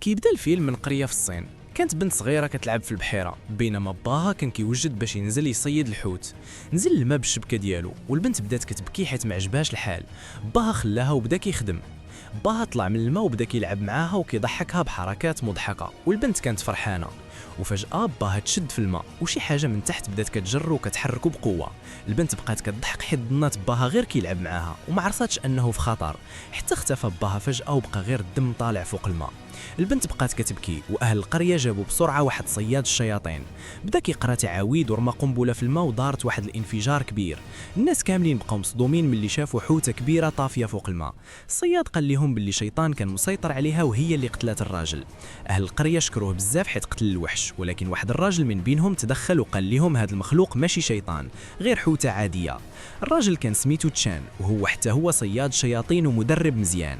كيبدا الفيلم من قرية في الصين. كانت بنت صغيرة كتلعب في البحيرة بينما باها كان كيوجد باش ينزل يصيد الحوت. نزل الماء بالشبكة ديالو والبنت بدات كتبكي حيت ما عجبهاش الحال. باها خلاها وبدا كيخدم. باها طلع من الماء وبدا كيلعب معاها وكيضحكها بحركات مضحكة والبنت كانت فرحانة. وفجأة باها تشد في الماء وشي حاجة من تحت بدات كتجر وكتحركو بقوة. البنت بقات كتضحك حيت ظنات باها غير كيلعب معاها وما عرفتش انه في خطر، حتى اختفى باها فجأة وبقى غير الدم طالع فوق الماء. البنت بقات كتبكي واهل القريه جابوا بسرعه واحد صياد الشياطين. بدا كيقرا تعاويذ ورمى قنبله في الماء ودارت واحد الانفجار كبير. الناس كاملين بقاو مصدومين ملي شافوا حوته كبيره طافيه فوق الماء. الصياد قال لهم باللي شيطان كان مسيطر عليها وهي اللي قتلت الراجل. اهل القريه شكروه بزاف حيت قتل الوحش، ولكن واحد الراجل من بينهم تدخل وقال لهم هذا المخلوق ماشي شيطان غير حوته عاديه. الراجل كان سميتو تشان وهو حتى هو صياد شياطين ومدرب مزيان.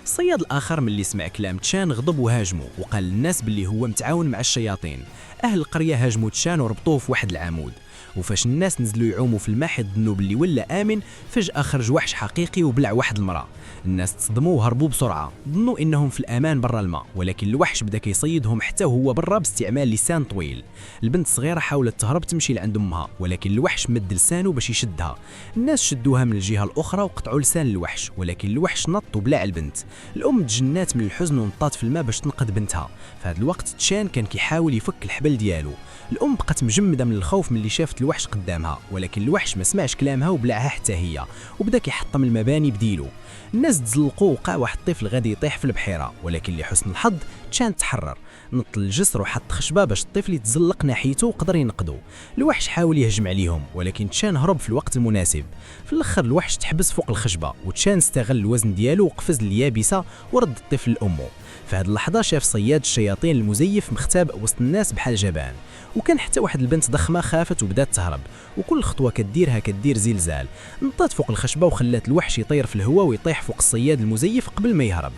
الصياد الاخر ملي سمع كلام تشان غضب وهاجمه وقال للناس باللي هو متعاون مع الشياطين. اهل القريه هاجموا تشان وربطوه في واحد العمود، وفاش الناس نزلوا يعوموا في الماء حيت ظنوا باللي ولا امن، فجاه خرج وحش حقيقي وبلع واحد المراه. الناس تصدموا وهربوا بسرعه ظنوا انهم في الامان برا الماء، ولكن الوحش بدا كيصيدهم حتى وهو برا باستعمال لسان طويل. البنت الصغيره حاولت تهرب تمشي لعند امها، ولكن الوحش مد لسانه باش يشدها. الناس شدوها من الجهه الاخرى وقطعوا لسان الوحش، ولكن الوحش نط وبلع البنت. الام تجنات من الحزن ونطات في الماء باش تنقذ بنتها. في هذا الوقت تشان كان كيحاول يفك الحبل ديالو. الام بقات مجمده من الخوف ملي شافت الوحش قدامها، ولكن الوحش ما سمعش كلامها وبلعها حتى هي وبدا كيحطم المباني بديلو. الناس تزلقوا وقع واحد الطفل غادي يطيح في البحيره، ولكن لحسن الحظ تشان تحرر، نط للجسر وحط خشبه باش الطفل يتزلق ناحيته وقدر ينقذو. الوحش حاول يهجم عليهم ولكن تشان هرب في الوقت المناسب. في الاخر الوحش تحبس فوق الخشبه وتشان استغل الوزن ديالو وقفز اليابسه ورد الطفل لامه. في هذه اللحظه شاف صياد الشياطين المزيف مختبئ وسط الناس بحال جبان، وكان حتى واحد البنت ضخمه خافت وبدات تهرب، وكل خطوه كديرها كدير زلزال. نطات فوق الخشبه وخلات الوحش يطير في الهواء ويطيح فوق الصياد المزيف قبل ما يهرب.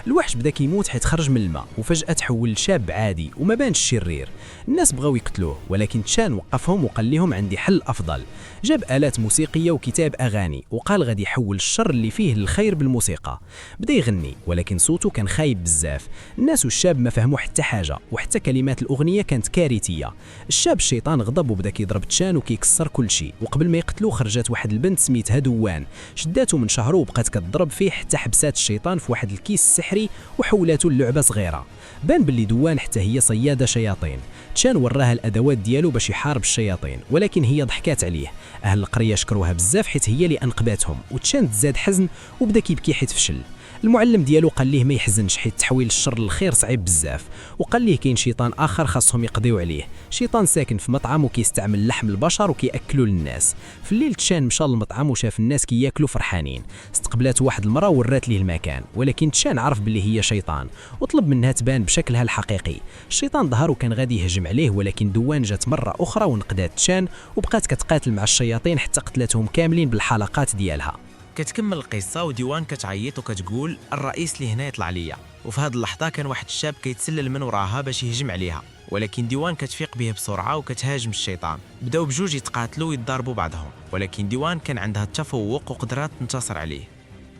الوحش بدا كيموت حيت خرج من الماء وفجأة تحول لشاب عادي وما بانش شرير. الناس بغاو يقتلوه ولكن تشان وقفهم وقال لهم عندي حل أفضل. جاب آلات موسيقية وكتاب أغاني وقال غادي يحول الشر اللي فيه للخير بالموسيقى. بدا يغني ولكن صوته كان خايب بزاف. الناس والشاب ما فهموا حتى حاجة وحتى كلمات الأغنية كانت كارثية. الشاب الشيطان غضب وبدا كيضرب تشان وكيكسر كل شيء، وقبل ما يقتلوه خرجت واحد البنت سميتها دوان، شداتو من شهره وبقات كتضرب فيه حتى حبسات الشيطان في واحد الكيس سحري وحولاتو للعبه صغيره. بان باللي دوان حتى هي صياده شياطين. تشان وراها الادوات ديالو باش يحارب الشياطين ولكن هي ضحكات عليه. اهل القريه شكروها بزاف حيت هي اللي انقذتهم، وتشان تزاد حزن وبدا كيبكي حيت فشل. المعلم ديالو قال ليه ما يحزنش حيت تحويل الشر للخير صعيب بزاف، وقال ليه كاين شيطان اخر خاصهم يقضيو عليه، شيطان ساكن في مطعم وكيستعمل لحم البشر وكياكلوا للناس. في الليل تشان مشى للمطعم وشاف الناس كياكلوا فرحانين. استقبلات واحد المراه ورات ليه المكان، ولكن تشان عرف باللي هي شيطان وطلب منها تبان بشكلها الحقيقي. الشيطان ظهر وكان غادي يهجم عليه، ولكن دوان جات مره اخرى ونقذت تشان وبقات كتقاتل مع الشياطين حتى قتلتهم كاملين بالحلقات ديالها. كتكمل القصه وديوان كتعيط وكتقول الرئيس اللي هنا يطلع ليا. وفي هذه اللحظه كان واحد الشاب كيتسلل من وراها باش يهجم عليها، ولكن ديوان كتفيق به بسرعه وكتهاجم الشيطان. بداو بجوج يتقاتلوا ويتضاربوا بعضهم، ولكن ديوان كان عندها التفوق وقدرات تنتصر عليه.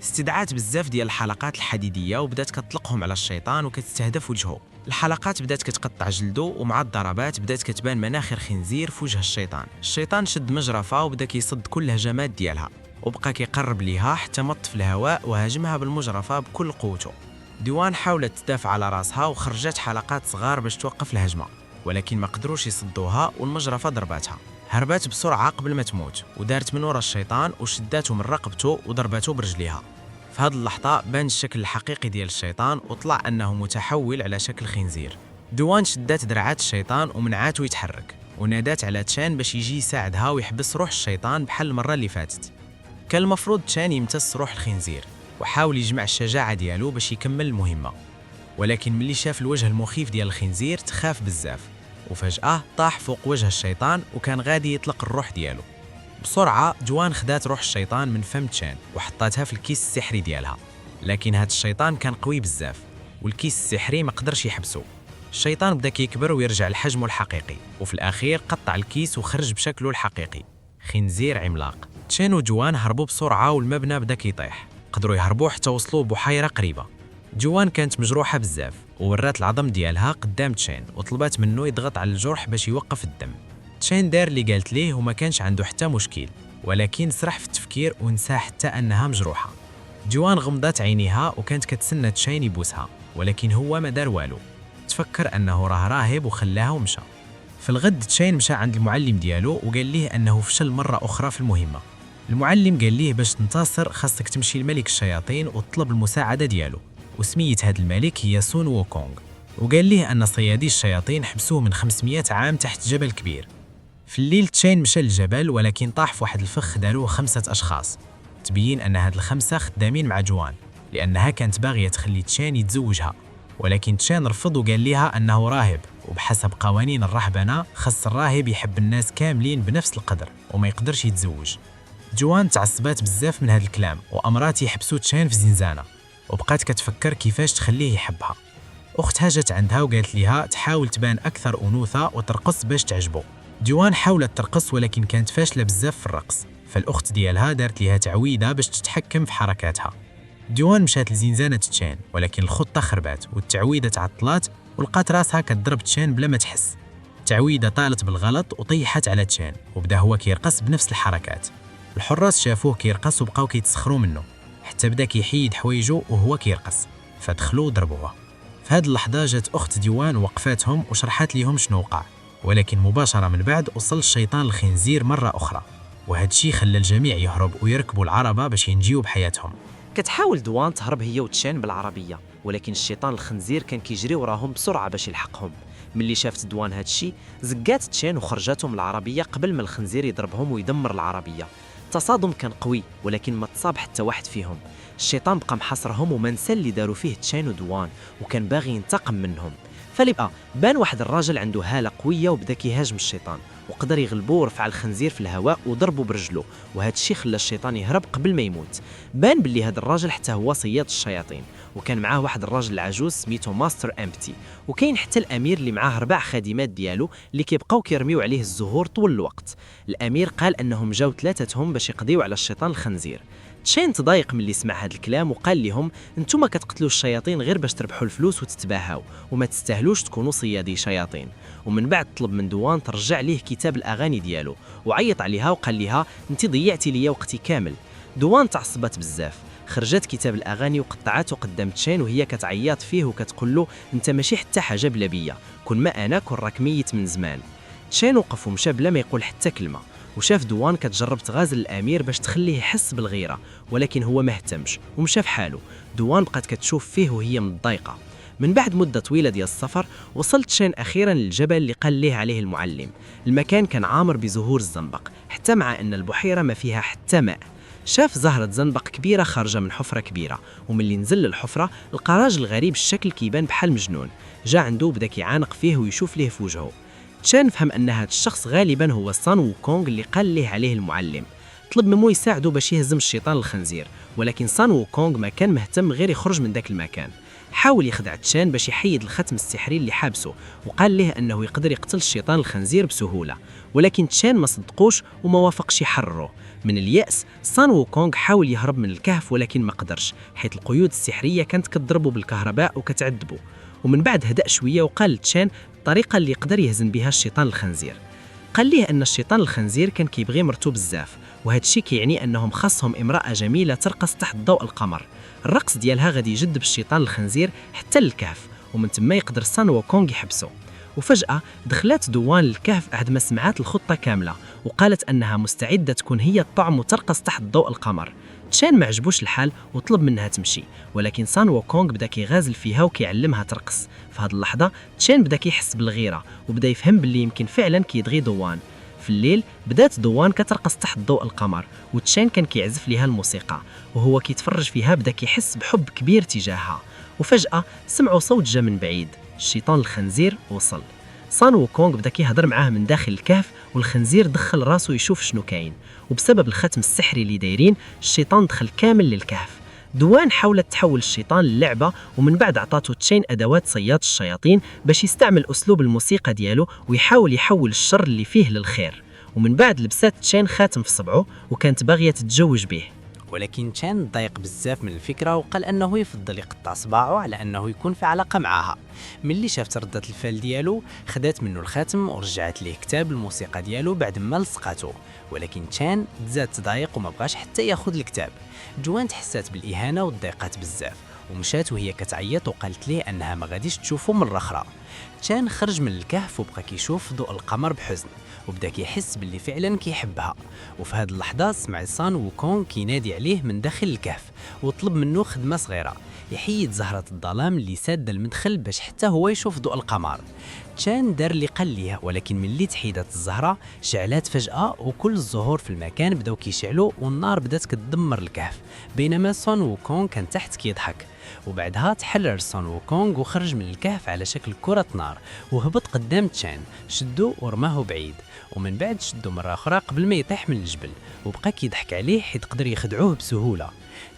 استدعات بزاف ديال الحلقات الحديديه وبدات كتطلقهم على الشيطان وكتستهدف وجهه. الحلقات بدات كتقطع جلده ومع الضربات بدات كتبان مناخر خنزير في وجه الشيطان. الشيطان شد مجرفه وبدا كيصد كل الهجمات ديالها وبقى كيقرب ليها حتى مط في الهواء وهاجمها بالمجرفه بكل قوته. ديوان حاولت تدافع على راسها وخرجت حلقات صغار باش توقف الهجمه، ولكن ما قدروش يصدوها والمجرفه ضرباتها. هربات بسرعه قبل ما تموت ودارت من ورا الشيطان وشداته من رقبته وضربته برجليها. في هذه اللحظه بان الشكل الحقيقي ديال الشيطان وطلع انه متحول على شكل خنزير. دوان شدات دراعات الشيطان ومنعاته يتحرك ونادات على تشان باش يجي يساعدها ويحبس روح الشيطان بحال المره اللي فاتت. كان المفروض تشان يمتص روح الخنزير وحاول يجمع الشجاعه ديالو باش يكمل المهمه، ولكن ملي شاف الوجه المخيف ديال الخنزير تخاف بزاف وفجاه طاح فوق وجه الشيطان وكان غادي يطلق الروح ديالو. بسرعه دوان خدات روح الشيطان من فم تشان وحطاتها في الكيس السحري ديالها، لكن هذا الشيطان كان قوي بزاف والكيس السحري ما قدرش يحبسه. الشيطان بدا كيكبر ويرجع لحجمه الحقيقي، وفي الاخير قطع الكيس وخرج بشكله الحقيقي خنزير عملاق. تشان ودوان هربوا بسرعه والمبنى بدا كيطيح. قدروا يهربوا حتى وصلوا بحيره قريبه. جوان كانت مجروحه بزاف وورات العظم ديالها قدام تشين وطلبات منه يضغط على الجرح باش يوقف الدم. تشين دار اللي قالت ليه وما كانش عنده حتى مشكل، ولكن سرح في التفكير ونسى حتى أنها مجروحة. جوان غمضت عينيها وكانت كتسنى تشين يبوسها، ولكن هو ما دار والو، تفكر أنه راه راهب وخلاها ومشى. في الغد تشين مشى عند المعلم ديالو وقال ليه أنه فشل مرة أخرى في المهمة. المعلم قال ليه باش تنتصر خاصك تمشي لملك الشياطين وتطلب المساعدة ديالو، وسمية هذا الملك هي سون ووكونغ، وقال ليه أن صيادي الشياطين حبسوه من 500 عام تحت جبل كبير. في الليل تشين مشى للجبل، ولكن طاح في واحد الفخ داروه 5 أشخاص. تبين أن هاد ال5 خدامين مع جوان لأنها كانت باغية تخلي تشين يتزوجها، ولكن تشين رفض وقال لها أنه راهب، وبحسب قوانين الرهبنة خص الراهب يحب الناس كاملين بنفس القدر وما يقدرش يتزوج. جوان تعصبات بزاف من هاد الكلام وأمرات يحبسوا تشين في زنزانة، وبقات كتفكر كيفاش تخليه يحبها. أختها جات عندها وقالت لها تحاول تبان أكثر أنوثة وترقص باش تعجبه. جوان حاولت ترقص ولكن كانت فاشلة بزاف في الرقص، فالأخت ديالها دارت لها تعويذة باش تتحكم في حركاتها. جوان مشات لزنزانة تشين، ولكن الخطة خربات والتعويذة تعطلات ولقات راسها كتضرب تشين بلا ما تحس. التعويذة طالت بالغلط وطيحت على تشين، وبدا هو كيرقص بنفس الحركات. الحراس شافوه كيرقص وبقاو كيتسخروا منه، حتى بدا كيحيد حوايجو وهو كيرقص، فدخلوا وضربوه. في هذه اللحظة جات أخت جوان ووقفاتهم وشرحت لهم شنو وقع، ولكن مباشرة من بعد وصل الشيطان الخنزير مرة أخرى، وهذا الشيء خلى الجميع يهرب ويركبوا العربة باش ينجيوا بحياتهم. كتحاول دوان تهرب هي وتشين بالعربية، ولكن الشيطان الخنزير كان كيجري وراهم بسرعة باش يلحقهم. ملي شافت دوان هادشي زقات تشين وخرجاتهم العربية قبل ما الخنزير يضربهم ويدمر العربية. التصادم كان قوي ولكن ما تصاب حتى واحد فيهم. الشيطان بقى محاصرهم وما نسى اللي داروا فيه تشين ودوان، وكان باغي ينتقم منهم. فلبقى بان واحد الراجل عنده هالة قوية وبدا كيهاجم الشيطان، وقدر يغلبوه ورفع الخنزير في الهواء وضربه برجله، وهذا الشيء خلى الشيطان يهرب قبل ما يموت. بان باللي هذا الراجل حتى هو صياد الشياطين، وكان معاه واحد الراجل العجوز سميتو ماستر امبتي، وكاين حتى الامير اللي معاه 4 خادمات ديالو اللي كيبقاو كيرميو عليه الزهور طول الوقت. الامير قال انهم جاو 3 باش يقضيو على الشيطان الخنزير. تشين تضايق من اللي سمع هذا الكلام وقال لهم انتم كتقتلوا الشياطين غير باش تربحوا الفلوس وتتباهاو، وما تستاهلوش تكونوا صيادي شياطين. ومن بعد طلب من دوان ترجع ليه كتاب الاغاني ديالو، وعيط عليها وقال لها انت ضيعتي لي وقتي كامل. دوان تعصبت بزاف، خرجت كتاب الاغاني وقطعته قدام تشين وهي كتعيط فيه وكتقول له انت ماشي حتى حاجه بلا بيا، كون ما انا كون راك ميت من زمان. تشين وقف ومشى بلا ما يقول حتى كلمه، وشاف دوان كتجرب تغازل الامير باش تخليه يحس بالغيره، ولكن هو ما اهتمش ومشى في حاله. دوان بقات كتشوف فيه وهي متضايقه. من بعد مده طويله ديال السفر وصلت تشين اخيرا للجبل اللي قال ليه عليه المعلم. المكان كان عامر بزهور الزنبق، حتى مع ان البحيره ما فيها حتى ماء. شاف زهرة زنبق كبيرة خارجة من حفرة كبيرة، وملي نزل للحفرة لقى راجل غريب الشكل كيبان بحال مجنون. جا عنده وبدا كيعانق فيه ويشوف ليه في وجهه. تشين فهم أن هذا الشخص غالبا هو سان ووكونغ اللي قال ليه عليه المعلم. طلب منه يساعده باش يهزم الشيطان الخنزير، ولكن سان ووكونغ ما كان مهتم غير يخرج من ذاك المكان. حاول يخدع تشين باش يحيد الختم السحري اللي حابسه، وقال له أنه يقدر يقتل الشيطان الخنزير بسهولة، ولكن تشين ما صدقوش وما وافقش يحرره. من اليأس سان ووكونغ حاول يهرب من الكهف ولكن ما قدرش، حيث القيود السحرية كانت كتضربه بالكهرباء وكتعذبه. ومن بعد هدأ شوية وقال لتشين الطريقة اللي يقدر يهزم بها الشيطان الخنزير. قال ليه أن الشيطان الخنزير كان كيبغي مرتو بزاف، وهذا الشيء كيعني أنهم خاصهم امرأة جميلة ترقص تحت ضوء القمر. الرقص ديالها غادي يجذب الشيطان الخنزير حتى للكهف، ومن تما يقدر سان ووكونغ يحبسه. وفجأة دخلت دوان للكهف بعد ما سمعت الخطة كاملة، وقالت أنها مستعدة تكون هي الطعم وترقص تحت ضوء القمر. تشين ما عجبوش الحال وطلب منها تمشي، ولكن سان ووكونغ بدا كيغازل فيها وكيعلمها ترقص. في هذه اللحظة تشين بدا كيحس بالغيرة وبدا يفهم باللي يمكن فعلا كيدغي دوان. في الليل بدات دوان كترقص تحت ضوء القمر، وتشين كان كيعزف ليها الموسيقى، وهو كيتفرج فيها بدا كيحس بحب كبير تجاهها. وفجأة سمعوا صوت جا من بعيد، الشيطان الخنزير وصل. سان ووكونغ بدا كيهضر معاه من داخل الكهف، والخنزير دخل راسه يشوف شنو كاين، وبسبب الختم السحري اللي دايرين الشيطان دخل كامل للكهف. دوان حاولت تحول الشيطان للعبة، ومن بعد عطاته تشين أدوات صياد الشياطين باش يستعمل أسلوب الموسيقى ديالو ويحاول يحول الشر اللي فيه للخير. ومن بعد لبسات تشين خاتم في صبعه وكانت باغية تتزوج به. ولكن تشان ضايق بزاف من الفكره وقال انه يفضل يقطع صباعه على انه يكون في علاقه معها. ملي شافت ردة الفعل ديالو خدات منه الخاتم ورجعت ليه كتاب الموسيقى ديالو بعد ما لصقاتو، ولكن تشان تزاد تضايق وما بغاش حتى ياخذ الكتاب. جوان تحسات بالاهانه وتضايقات بزاف ومشات وهي كتعيط وقالت ليه انها ما غاديش تشوفه مره اخرى. تشان خرج من الكهف وبقى كيشوف ضوء القمر بحزن وبدا كيحس باللي فعلا كيحبها. وفي هذه اللحظه سمع سان ووكونغ كينادي عليه من داخل الكهف وطلب منه خدمه صغيره، يحيد زهره الظلام اللي ساده المدخل باش حتى هو يشوف ضوء القمر. تشان دار اللي قال ليه، ولكن ملي تحيدت الزهره شعلات فجاه وكل الزهور في المكان بداو كيشعلوا والنار بدات كتدمر الكهف، بينما سون ووكونغ كان تحت كيضحك. وبعدها تحرر سون ووكونغ وخرج من الكهف على شكل كرة نار وهبط قدام تشان، شدو ورماه بعيد، ومن بعد شدو مرة أخرى قبل ما يطيح من الجبل وبقى كيضحك عليه حيت قدر يخدعوه بسهولة.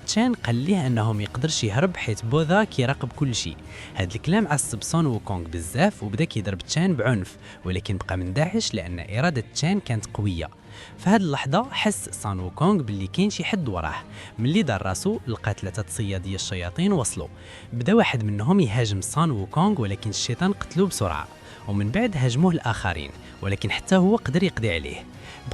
تشان قال ليه انه ما يقدرش يهرب حيت بوذا كيراقب كل شيء. هاد الكلام عصب سون ووكونغ بزاف وبدا كيضرب تشان بعنف، ولكن بقى مندهش لان اراده تشان كانت قويه. في هاد اللحظه حس سون ووكونغ باللي كاين شي حد وراه. ملي دار راسو لقى 3 صياديه الشياطين وصلوا، بدا واحد منهم يهاجم سون ووكونغ ولكن الشيطان قتلوه بسرعه، ومن بعد هاجموه الاخرين ولكن حتى هو قدر يقضي عليه.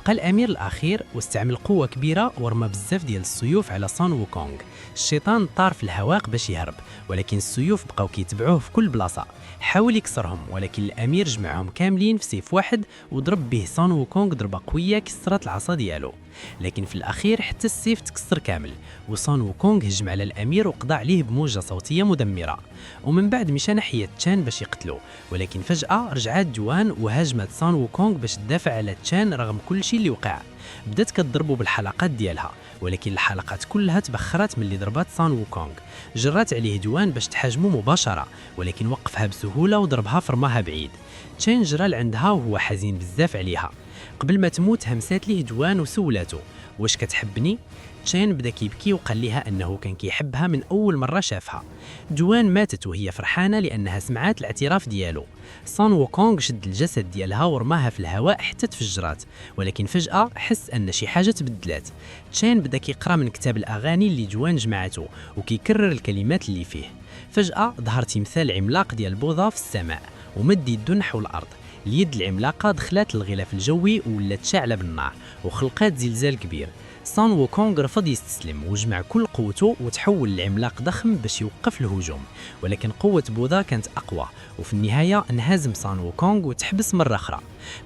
بقى الامير الاخير واستعمل قوه كبيره ورمى بزاف ديال السيوف على سون ووكونغ. الشيطان طار في الهواء باش يهرب ولكن السيوف بقاو كيتبعوه في كل بلاصه. حاول يكسرهم ولكن الامير جمعهم كاملين في سيف واحد وضرب به سون ووكونغ ضربه قويه كسرت العصا ديالو، لكن في الاخير حتى السيف تكسر كامل وسون ووكونغ هجم على الامير وقضى عليه بموجه صوتيه مدمره. ومن بعد مشى ناحيه تشان باش يقتلو، ولكن فجاه رجعت جوان وهاجمت سون ووكونغ باش تدافع على تشان رغم كل شيء اللي وقع. بدات كتضربو بالحلقات ديالها ولكن الحلقات كلها تبخرت ملي ضربات سون ووكونغ. جرات عليه جوان باش تحاجمو مباشره ولكن وقفها بسهوله وضربها فرماها بعيد. تشان جرى لعندها وهو حزين بزاف عليها. قبل ما تموت همسات ليه جوان وسولاتو واش كتحبني؟ تشان بدا كيبكي وقال لها انه كان كيحبها من اول مره شافها. جوان ماتت وهي فرحانه لانها سمعات الاعتراف ديالو. سون ووكونغ شد الجسد ديالها ورماها في الهواء حتى تفجرات، ولكن فجاه حس ان شي حاجه تبدلات. تشان بدا كيقرا من كتاب الاغاني اللي جوان جمعته وكيكرر الكلمات اللي فيه. فجاه ظهر تمثال عملاق ديال بوذا في السماء ومد يدو نحو الارض. اليد العملاقه دخلت للغلاف الجوي ولات شاعله بالنار وخلقات زلزال كبير. سون ووكونغ رفض يستسلم وجمع كل قوته وتحول لعملاق ضخم باش يوقف الهجوم، ولكن قوة بوذا كانت أقوى وفي النهاية انهزم سون ووكونغ وتحبس مرة أخرى.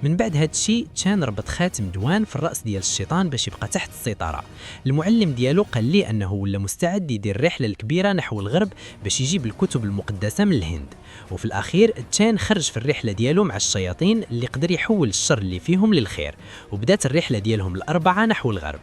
من بعد هاد الشيء تشان ربط خاتم جوان في الرأس ديال الشيطان باش يبقى تحت السيطرة. المعلم ديالو قال ليه أنه ولا مستعد يدير رحلة الكبيرة نحو الغرب باش يجيب الكتب المقدسة من الهند. وفي الأخير تشان خرج في الرحلة ديالو مع الشياطين اللي قدر يحول الشر اللي فيهم للخير، وبدات الرحلة ديالهم الأربعة نحو الغرب.